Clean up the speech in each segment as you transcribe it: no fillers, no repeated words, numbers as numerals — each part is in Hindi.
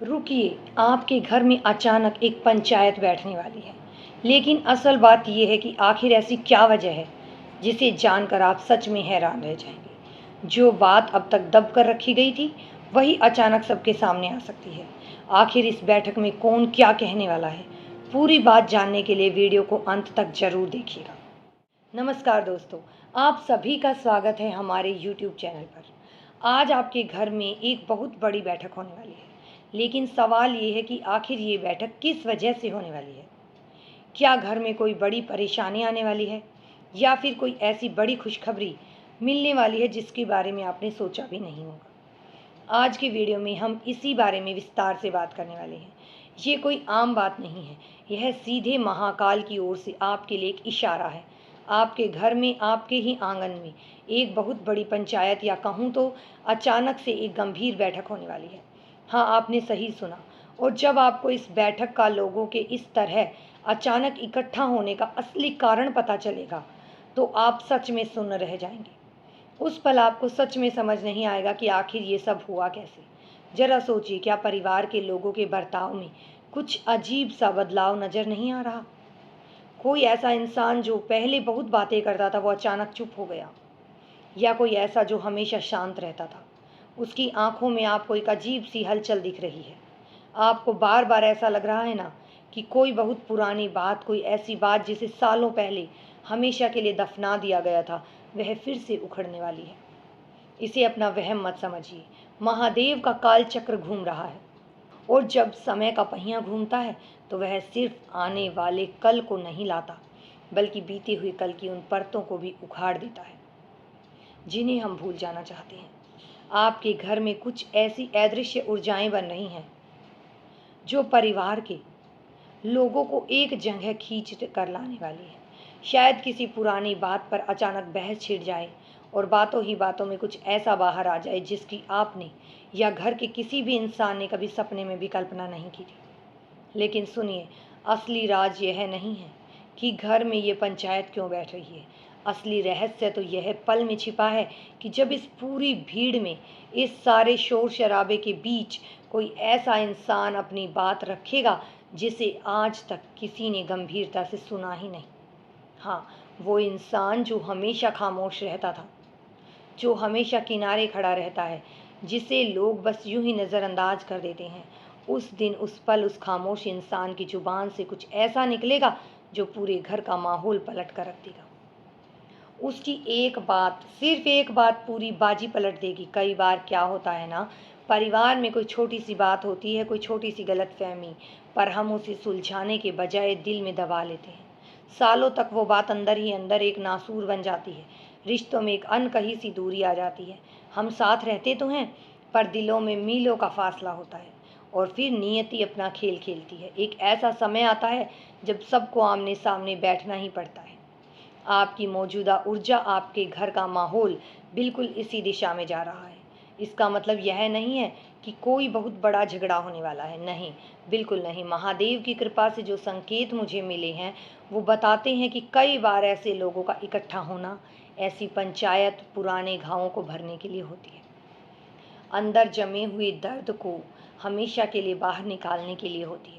रुकिए, आपके घर में अचानक एक पंचायत बैठने वाली है। लेकिन असल बात यह है कि आखिर ऐसी क्या वजह है, जिसे जानकर आप सच में हैरान रह जाएंगे। जो बात अब तक दब कर रखी गई थी, वही अचानक सबके सामने आ सकती है। आखिर इस बैठक में कौन क्या कहने वाला है? पूरी बात जानने के लिए वीडियो को अंत तक जरूर देखिएगा। नमस्कार दोस्तों, आप सभी का स्वागत है हमारे YouTube चैनल पर। आज आपके घर में एक बहुत बड़ी बैठक होने वाली है, लेकिन सवाल ये है कि आखिर ये बैठक किस वजह से होने वाली है। क्या घर में कोई बड़ी परेशानी आने वाली है, या फिर कोई ऐसी बड़ी खुशखबरी मिलने वाली है जिसके बारे में आपने सोचा भी नहीं होगा। आज के वीडियो में हम इसी बारे में विस्तार से बात करने वाले हैं। ये कोई आम बात नहीं है, यह सीधे महाकाल की ओर से आपके लिए एक इशारा है। आपके घर में, आपके ही आंगन में एक बहुत बड़ी पंचायत, या कहूँ तो अचानक से एक गंभीर बैठक होने वाली है। हाँ, आपने सही सुना। और जब आपको इस बैठक का लोगों के इस तरह अचानक इकट्ठा होने का असली कारण पता चलेगा, तो आप सच में सुन्न रह जाएंगे। उस पल आपको सच में समझ नहीं आएगा कि आखिर ये सब हुआ कैसे। जरा सोचिए, क्या परिवार के लोगों के बर्ताव में कुछ अजीब सा बदलाव नजर नहीं आ रहा? कोई ऐसा इंसान जो पहले बहुत बातें करता था, वो अचानक चुप हो गया। या कोई ऐसा जो हमेशा शांत रहता था, उसकी आंखों में आपको एक अजीब सी हलचल दिख रही है। आपको बार बार ऐसा लग रहा है ना, कि कोई बहुत पुरानी बात, कोई ऐसी बात जिसे सालों पहले हमेशा के लिए दफना दिया गया था, वह फिर से उखड़ने वाली है। इसे अपना वहम मत समझिए। महादेव का काल चक्र घूम रहा है, और जब समय का पहिया घूमता है, तो वह सिर्फ आने वाले कल को नहीं लाता, बल्कि बीते हुए कल की उन परतों को भी उखाड़ देता है जिन्हें हम भूल जाना चाहते हैं। आपके घर में कुछ ऐसी अदृश्य ऊर्जाएं बन रही हैं, जो परिवार के लोगों को एक जगह खींच कर लाने वाली है। शायद किसी पुरानी बात पर अचानक बहस छिड़ जाए, और बातों ही बातों में कुछ ऐसा बाहर आ जाए जिसकी आपने या घर के किसी भी इंसान ने कभी सपने में भी कल्पना नहीं की थी। लेकिन सुनिए, असली राज यह नहीं है कि घर में ये पंचायत क्यों बैठ रही है। असली रहस्य तो यह पल में छिपा है, कि जब इस पूरी भीड़ में, इस सारे शोर शराबे के बीच, कोई ऐसा इंसान अपनी बात रखेगा जिसे आज तक किसी ने गंभीरता से सुना ही नहीं। हाँ, वो इंसान जो हमेशा खामोश रहता था, जो हमेशा किनारे खड़ा रहता है, जिसे लोग बस यूं ही नज़रअंदाज कर देते हैं। उस दिन, उस पल, उस खामोश इंसान की जुबान से कुछ ऐसा निकलेगा जो पूरे घर का माहौल पलट कर रख देगा। उसकी एक बात, सिर्फ एक बात पूरी बाजी पलट देगी। कई बार क्या होता है ना, परिवार में कोई छोटी सी बात होती है, कोई छोटी सी गलतफहमी, पर हम उसे सुलझाने के बजाय दिल में दबा लेते हैं। सालों तक वो बात अंदर ही अंदर एक नासूर बन जाती है। रिश्तों में एक अनकही सी दूरी आ जाती है। हम साथ रहते तो हैं, पर दिलों में मीलों का फासला होता है। और फिर नियति अपना खेल खेलती है। एक ऐसा समय आता है जब सबको आमने सामने बैठना ही पड़ता है। आपकी मौजूदा ऊर्जा, आपके घर का माहौल बिल्कुल इसी दिशा में जा रहा है। इसका मतलब यह नहीं है कि कोई बहुत बड़ा झगड़ा होने वाला है। नहीं, बिल्कुल नहीं। महादेव की कृपा से जो संकेत मुझे मिले हैं, वो बताते हैं कि कई बार ऐसे लोगों का इकट्ठा होना, ऐसी पंचायत पुराने घावों को भरने के लिए होती है। अंदर जमे हुए दर्द को हमेशा के लिए बाहर निकालने के लिए होती है।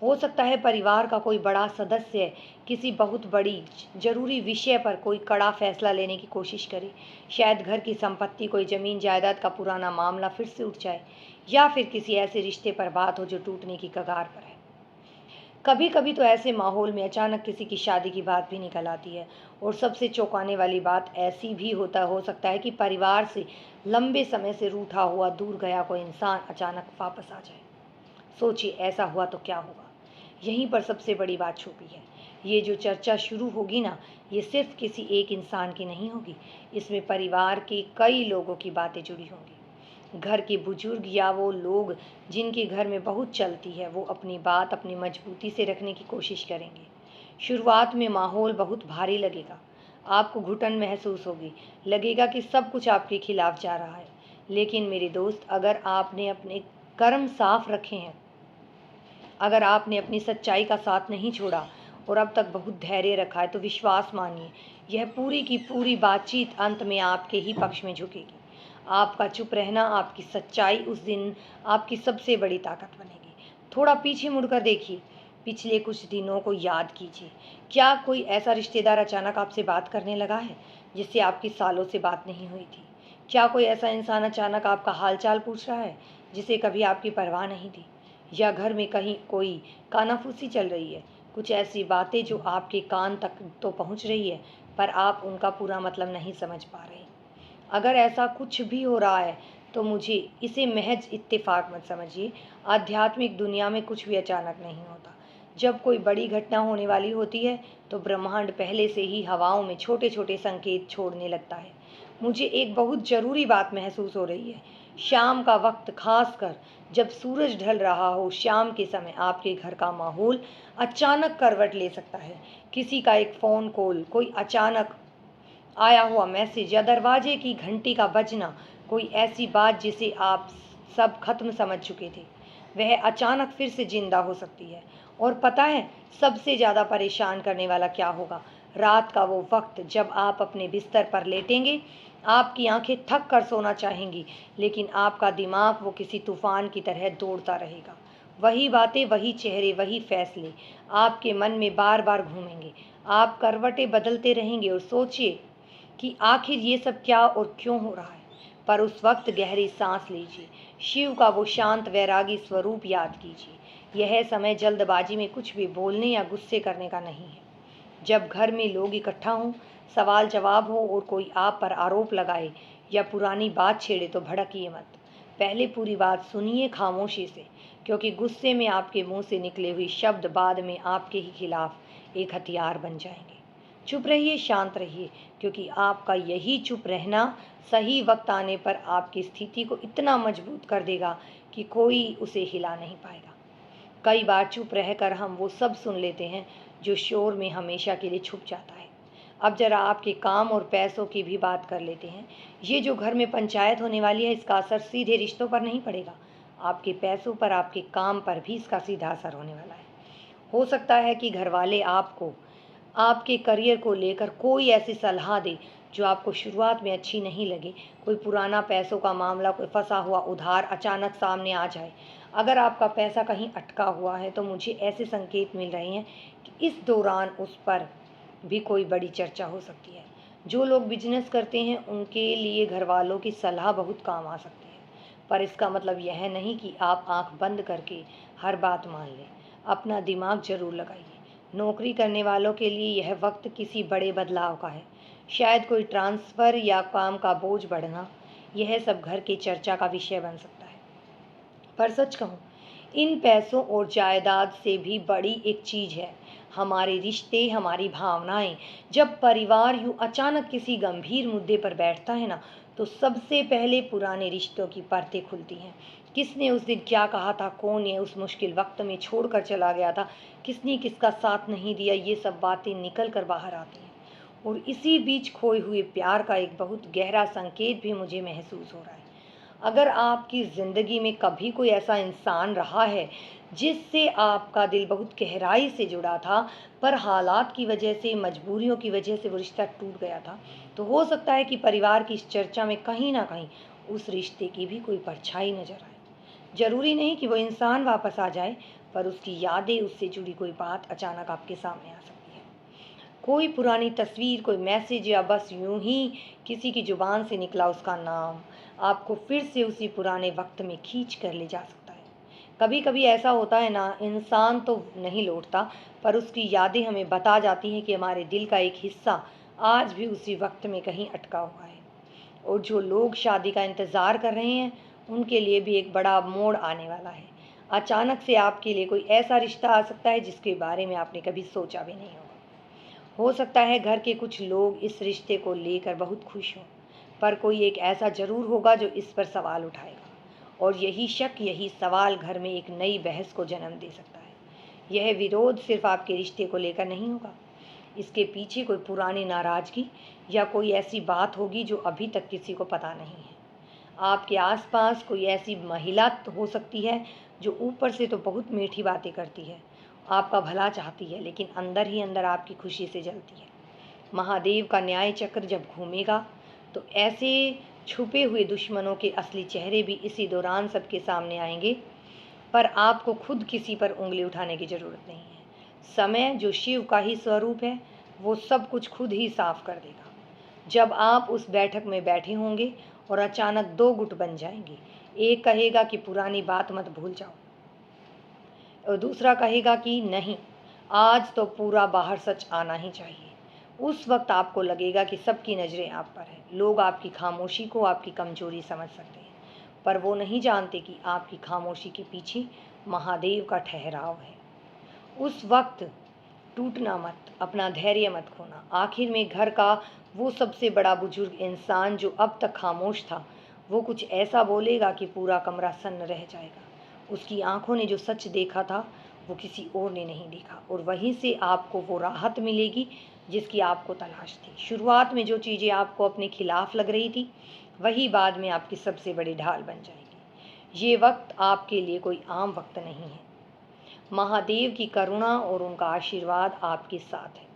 हो सकता है परिवार का कोई बड़ा सदस्य किसी बहुत बड़ी जरूरी विषय पर कोई कड़ा फैसला लेने की कोशिश करे। शायद घर की संपत्ति, कोई जमीन जायदाद का पुराना मामला फिर से उठ जाए, या फिर किसी ऐसे रिश्ते पर बात हो जो टूटने की कगार पर है। कभी कभी तो ऐसे माहौल में अचानक किसी की शादी की बात भी निकल आती है। और सबसे चौंकाने वाली बात ऐसी भी हो सकता है कि परिवार से लंबे समय से रूठा हुआ, दूर गया कोई इंसान अचानक वापस आ जाए। सोचिए, ऐसा हुआ तो क्या होगा? यहीं पर सबसे बड़ी बात छुपी है। ये जो चर्चा शुरू होगी ना, ये सिर्फ किसी एक इंसान की नहीं होगी। इसमें परिवार के कई लोगों की बातें जुड़ी होंगी। घर के बुजुर्ग, या वो लोग जिनके घर में बहुत चलती है, वो अपनी बात अपनी मजबूती से रखने की कोशिश करेंगे। शुरुआत में माहौल बहुत भारी लगेगा। आपको घुटन महसूस होगी, लगेगा कि सब कुछ आपके खिलाफ जा रहा है। लेकिन मेरे दोस्त, अगर आपने अपने कर्म साफ रखे हैं, अगर आपने अपनी सच्चाई का साथ नहीं छोड़ा, और अब तक बहुत धैर्य रखा है, तो विश्वास मानिए, यह पूरी की पूरी बातचीत अंत में आपके ही पक्ष में झुकेगी। आपका चुप रहना, आपकी सच्चाई उस दिन आपकी सबसे बड़ी ताकत बनेगी। थोड़ा पीछे मुड़कर देखिए, पिछले कुछ दिनों को याद कीजिए। क्या कोई ऐसा रिश्तेदार अचानक आपसे बात करने लगा है, जिससे आपकी सालों से बात नहीं हुई थी? क्या कोई ऐसा इंसान अचानक आपका हाल-चाल पूछ रहा है, जिसे कभी आपकी परवाह नहीं थी? या घर में कहीं कोई कानाफूसी चल रही है, कुछ ऐसी बातें जो आपके कान तक तो पहुँच रही है, पर आप उनका पूरा मतलब नहीं समझ पा रहे। अगर ऐसा कुछ भी हो रहा है, तो मुझे इसे महज इत्तेफाक मत समझिए। आध्यात्मिक दुनिया में कुछ भी अचानक नहीं होता। जब कोई बड़ी घटना होने वाली होती है, तो ब्रह्मांड पहले से ही हवाओं में छोटे-छोटे संकेत छोड़ने लगता है। मुझे एक बहुत ज़रूरी बात महसूस हो रही है। शाम का वक्त, खासकर जब सूरज ढल रहा हो, शाम के समय आपके घर का माहौल अचानक करवट ले सकता है। किसी का एक फ़ोन कॉल, कोई अचानक आया हुआ मैसेज या दरवाजे की घंटी का बजना, कोई ऐसी बात जिसे आप सब खत्म समझ चुके थे, वह अचानक फिर से जिंदा हो सकती है। और पता है, सबसे ज़्यादा परेशान करने वाला क्या होगा? रात का वो वक्त जब आप अपने बिस्तर पर लेटेंगे, आपकी आंखें थक कर सोना चाहेंगी, लेकिन आपका दिमाग वो किसी तूफान की तरह दौड़ता रहेगा। वही बातें, वही चेहरे, वही फैसले आपके मन में बार बार घूमेंगे। आप करवटें बदलते रहेंगे और सोचिए कि आखिर ये सब क्या और क्यों हो रहा है। पर उस वक्त गहरी सांस लीजिए, शिव का वो शांत वैरागी स्वरूप याद कीजिए। यह समय जल्दबाजी में कुछ भी बोलने या गुस्से करने का नहीं है। जब घर में लोग इकट्ठा हों, सवाल जवाब हो और कोई आप पर आरोप लगाए या पुरानी बात छेड़े, तो भड़किए मत। पहले पूरी बात सुनिए खामोशी से, क्योंकि गुस्से में आपके मुंह से निकले हुए शब्द बाद में आपके ही खिलाफ एक हथियार बन जाएंगे। चुप रहिए, शांत रहिए, क्योंकि आपका यही चुप रहना सही वक्त आने पर आपकी स्थिति को इतना मजबूत कर देगा कि कोई उसे हिला नहीं पाएगा। कई बार चुप रहकर हम वो सब सुन लेते हैं जो शोर में हमेशा के लिए छुप जाता है। अब जरा आपके काम और पैसों की भी बात कर लेते हैं। ये जो घर में पंचायत होने वाली है, इसका असर सीधे रिश्तों पर नहीं पड़ेगा, आपके पैसों पर, आपके काम पर भी इसका सीधा असर होने वाला है। हो सकता है कि घरवाले आपको आपके करियर को लेकर कोई ऐसी सलाह दे जो आपको शुरुआत में अच्छी नहीं लगे। कोई पुराना पैसों का मामला, कोई फंसा हुआ उधार अचानक सामने आ जाए। अगर आपका पैसा कहीं अटका हुआ है, तो मुझे ऐसे संकेत मिल रहे हैं कि इस दौरान उस पर भी कोई बड़ी चर्चा हो सकती है। जो लोग बिजनेस करते हैं, उनके लिए घर वालों की सलाह बहुत काम आ सकती है। पर इसका मतलब यह नहीं कि आप आंख बंद करके हर बात मान लें। अपना दिमाग जरूर लगाइए। नौकरी करने वालों के लिए यह वक्त किसी बड़े बदलाव का है। शायद कोई ट्रांसफ़र या काम का बोझ बढ़ना, यह सब घर की चर्चा का विषय बन सकता है। पर सच कहूँ, इन पैसों और जायदाद से भी बड़ी एक चीज़ है हमारे रिश्ते, हमारी भावनाएं। जब परिवार यूँ अचानक किसी गंभीर मुद्दे पर बैठता है ना, तो सबसे पहले पुराने रिश्तों की परतें खुलती हैं। किसने उस दिन क्या कहा था, कौन ये उस मुश्किल वक्त में छोड़कर चला गया था, किसने किसका साथ नहीं दिया, ये सब बातें निकल कर बाहर आती हैं। और इसी बीच खोए हुए प्यार का एक बहुत गहरा संकेत भी मुझे महसूस हो रहा है। अगर आपकी ज़िंदगी में कभी कोई ऐसा इंसान रहा है जिससे आपका दिल बहुत गहराई से जुड़ा था, पर हालात की वजह से, मजबूरियों की वजह से वो रिश्ता टूट गया था, तो हो सकता है कि परिवार की इस चर्चा में कहीं ना कहीं उस रिश्ते की भी कोई परछाई नजर आए। जरूरी नहीं कि वो इंसान वापस आ जाए, पर उसकी यादें, उससे जुड़ी कोई बात अचानक आपके सामने आ सकती है। कोई पुरानी तस्वीर, कोई मैसेज, या बस यूं ही किसी की जुबान से निकला उसका नाम आपको फिर से उसी पुराने वक्त में खींच कर ले जा सकता है। कभी कभी ऐसा होता है ना, इंसान तो नहीं लौटता, पर उसकी यादें हमें बता जाती हैं कि हमारे दिल का एक हिस्सा आज भी उसी वक्त में कहीं अटका हुआ है। और जो लोग शादी का इंतज़ार कर रहे हैं, उनके लिए भी एक बड़ा मोड़ आने वाला है। अचानक से आपके लिए कोई ऐसा रिश्ता आ सकता है जिसके बारे में आपने कभी सोचा भी नहीं होगा। हो सकता है घर के कुछ लोग इस रिश्ते को लेकर बहुत खुश हों, पर कोई एक ऐसा ज़रूर होगा जो इस पर सवाल उठाएगा। और यही शक, यही सवाल घर में एक नई बहस को जन्म दे सकता है। यह विरोध सिर्फ आपके रिश्ते को लेकर नहीं होगा, इसके पीछे कोई पुरानी नाराज़गी या कोई ऐसी बात होगी जो अभी तक किसी को पता नहीं है। आपके आसपास कोई ऐसी महिला तो हो सकती है जो ऊपर से तो बहुत मीठी बातें करती है, आपका भला चाहती है, लेकिन अंदर ही अंदर आपकी खुशी से जलती है। महादेव का न्याय चक्र जब घूमेगा, तो ऐसे छुपे हुए दुश्मनों के असली चेहरे भी इसी दौरान सबके सामने आएंगे, पर आपको खुद किसी पर उंगली उठाने की ज़रूरत नहीं है। समय, जो शिव का ही स्वरूप है, वो सब कुछ खुद ही साफ कर देगा। जब आप उस बैठक में बैठे होंगे और अचानक दो गुट बन जाएंगे, एक कहेगा कि पुरानी बात मत भूल जाओ और दूसरा कहेगा कि नहीं, आज तो पूरा बाहर सच आना ही चाहिए। उस वक्त आपको लगेगा कि सबकी नज़रें आप पर हैं। लोग आपकी खामोशी को आपकी कमजोरी समझ सकते हैं, पर वो नहीं जानते कि आपकी खामोशी के पीछे महादेव का ठहराव है। उस वक्त टूटना मत, अपना धैर्य मत खोना। आखिर में घर का वो सबसे बड़ा बुजुर्ग इंसान जो अब तक खामोश था, वो कुछ ऐसा बोलेगा कि पूरा कमरा सन्न रह जाएगा। उसकी आंखों ने जो सच देखा था, वो किसी और ने नहीं देखा, और वहीं से आपको वो राहत मिलेगी जिसकी आपको तलाश थी। शुरुआत में जो चीज़ें आपको अपने खिलाफ लग रही थी, वही बाद में आपकी सबसे बड़ी ढाल बन जाएगी। ये वक्त आपके लिए कोई आम वक्त नहीं है। महादेव की करुणा और उनका आशीर्वाद आपके साथ है।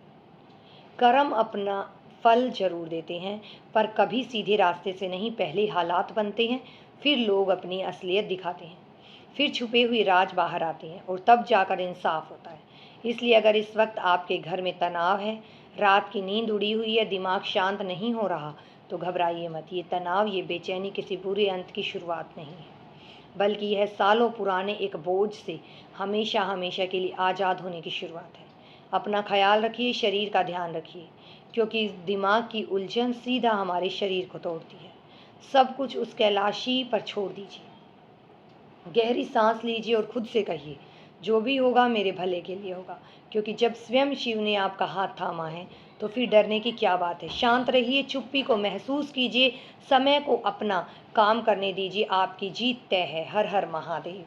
कर्म अपना फल जरूर देते हैं, पर कभी सीधे रास्ते से नहीं। पहले हालात बनते हैं, फिर लोग अपनी असलियत दिखाते हैं, फिर छुपे हुए राज बाहर आते हैं, और तब जाकर इंसाफ होता है। इसलिए अगर इस वक्त आपके घर में तनाव है, रात की नींद उड़ी हुई है, दिमाग शांत नहीं हो रहा, तो घबराइए मत। ये तनाव, ये बेचैनी किसी बुरे अंत की शुरुआत नहीं है, बल्कि यह सालों पुराने एक बोझ से हमेशा हमेशा के लिए आज़ाद होने की शुरुआत है। अपना ख्याल रखिए, शरीर का ध्यान रखिए, क्योंकि दिमाग की उलझन सीधा हमारे शरीर को तोड़ती है। सब कुछ उस कैलाशी पर छोड़ दीजिए, गहरी सांस लीजिए और खुद से कहिए, जो भी होगा मेरे भले के लिए होगा, क्योंकि जब स्वयं शिव ने आपका हाथ थामा है, तो फिर डरने की क्या बात है। शांत रहिए, चुप्पी को महसूस कीजिए, समय को अपना काम करने दीजिए। आपकी जीत तय है। हर हर महादेव।